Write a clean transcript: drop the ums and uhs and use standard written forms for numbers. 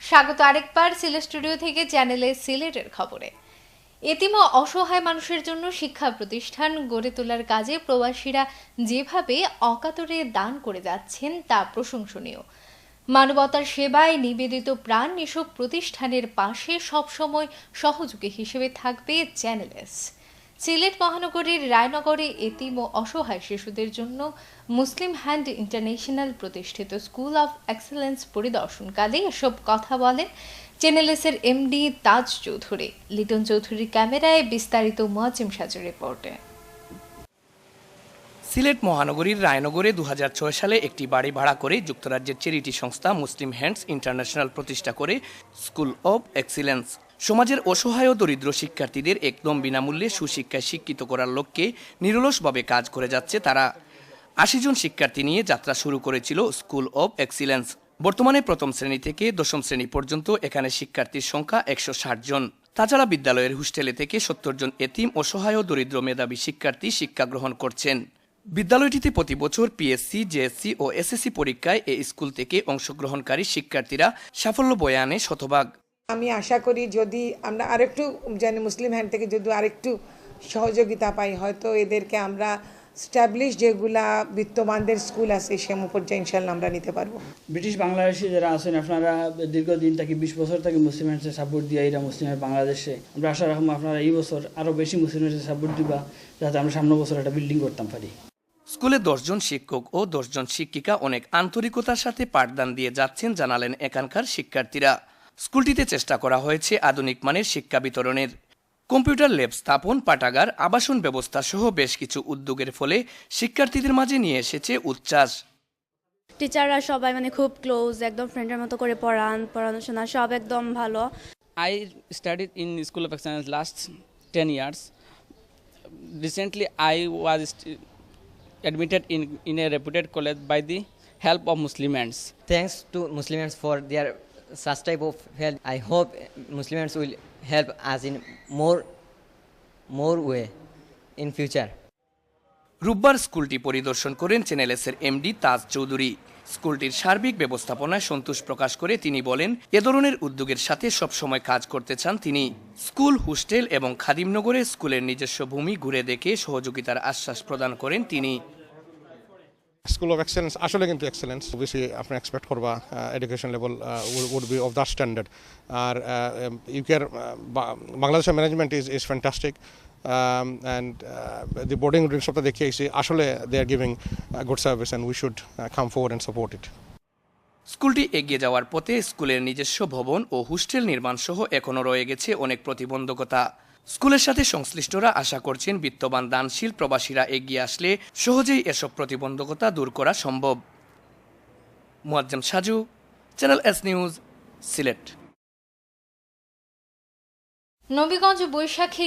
স্বাগত আরেকবার সিলেট স্টুডিও থেকে চ্যানেলে সিলেটের খবরে। এতিম ও অসহায় মানুষের জন্য শিক্ষা প্রতিষ্ঠান গড়ে তোলার কাজে প্রবাসীরা যেভাবে অকাতরে দান করে যাচ্ছেন তা প্রশংসনীয়। মানবতার সেবায় নিবেদিত প্রাণ এসব প্রতিষ্ঠানের পাশে সবসময় সহযোগী হিসেবে থাকবে চ্যানেলস। সিলেট মহানগরীর রায়নগরে এতিম ও অসহায় শিশুদের জন্য মুসলিম হ্যান্ড ইন্টারন্যাশনাল প্রতিষ্ঠিত স্কুল অফ এক্সেলেন্স পরিদর্শনকালে এসব কথা বলেন চ্যানেলসের এমডি তাজ চৌধুরী। লিটন চৌধুরীর ক্যামেরায় বিস্তারিত মুয়াজ্জেম সাজুর রিপোর্টে। সিলেট মহানগরীর রায়নগরে 2006 সালে একটি বাড়ি ভাড়া করে যুক্তরাজ্যের চ্যারিটি সংস্থা মুসলিম হ্যান্ডস ইন্টারন্যাশনাল প্রতিষ্ঠা করে স্কুল অব এক্সিলেন্স সমাজের অসহায় ও দরিদ্র শিক্ষার্থীদের একদম বিনামূল্যে সুশিক্ষায় শিক্ষিত করার লক্ষ্যে নিরলসভাবে কাজ করে যাচ্ছে তারা। 80 জন শিক্ষার্থী নিয়ে যাত্রা শুরু করেছিল স্কুল অব এক্সিলেন্স। বর্তমানে প্রথম শ্রেণী থেকে দশম শ্রেণী পর্যন্ত এখানে শিক্ষার্থীর সংখ্যা 160 জন। তাছাড়া বিদ্যালয়ের হোস্টেলে থেকে 70 জন এতিম অসহায় ও দরিদ্র মেধাবী শিক্ষার্থী শিক্ষা গ্রহণ করছেন। বিদ্যালয়টিতে প্রতি বছর পিএসসি, জেএসসি ও এসএসসি পরীক্ষায় এই স্কুল থেকে অংশগ্রহণকারী শিক্ষার্থীরা সাফল্য বয়ে আনে শতভাগ। আমি আশা করি যদি আমরা আরেকটু মুসলিম হ্যান্ড থেকে যদি আরেকটু সহযোগিতা পাই, হয়তো এদেরকে আমরা স্ট্যাবলিশ যেগুলা বিত্তবানদের স্কুল আছে সে পর্যায়ে ইনশাল্লাহ আমরা নিতে পারবো। ব্রিটিশ বাংলাদেশি যারা আছেন আপনারা দীর্ঘদিন থেকে 20 বছর থেকে মুসলিম হ্যান্ডসের সাপোর্ট দিয়ে এরা মুসলিমের বাংলাদেশে আমরা আশা রাখবো আপনারা এই বছর আরও বেশি মুসলিম হ্যান্ডসের সাপোর্ট দিবা, যাতে আমরা সামনের বছর একটা বিল্ডিং করতাম পারি। স্কুলে 10 জন শিক্ষক ও 10 জন শিক্ষিকা অনেক আন্তরিকতার সাথে পাঠদান দিয়ে যাচ্ছেন জানালেন এখানকার শিক্ষার্থীরা। স্কুলটিতে চেষ্টা করা হয়েছে আধুনিক মানের শিক্ষা বিতরণের। কম্পিউটার ল্যাব স্থাপন, পাঠাগার, আবাসন ব্যবস্থা সহ বেশ কিছু উদ্যোগের ফলে শিক্ষার্থীদের মাঝে নিয়ে এসেছে উচ্ছ্বাস। টিচাররা সবাই খুব ক্লোজ, একদম ফ্রেন্ডের মতো করে পড়াশোনা সব একদম ভালো। I studied in School of Excellence last 10 years. Recently, I was admitted in a reputed college by the help of Muslims. Thanks to Muslims for their such type of help. I hope Muslims will help us in more way in future. রোববার স্কুলটি পরিদর্শন করেন চ্যানেলসের MD তাজ চৌধুরী। স্কুলটির সার্বিক ব্যবস্থাপনায় সন্তোষ প্রকাশ করে তিনি বলেন, এ ধরনের উদ্যোগের সাথে সবসময় কাজ করতে চান তিনি। স্কুল, হোস্টেল এবং খাদিমনগরে স্কুলের নিজস্ব ভূমি ঘুরে দেখে সহযোগিতার আশ্বাস প্রদান করেন তিনি। স্কুল অফ এক্সেলেন্স আসলে কিন্তু এক্সেলেন্স অবভিয়াসলি আপনি এক্সপেক্ট করবা education level would be of that standard. আর ইউকের বাংলাদেশের management is fantastic and the boarding room সবটা দেখিয়েছি, আসলে they are giving good service and we should come forward and support it. স্কুলটি এগিয়ে যাওয়ার পথে স্কুলের নিজস্ব ভবন ও হোস্টেল নির্মাণ সহ এখনও রয়ে গেছে অনেক প্রতিবন্ধকতা। স্কুলের সাথে সংশ্লিষ্টরা আশা করছেন বিত্তবান দানশীল প্রবাসীরা এগিয়ে আসলে সহজেই এসব প্রতিবন্ধকতা দূর করা সম্ভব। Muazzem Saju, channel S news, Sylhet. Nabiganj বৈশাখী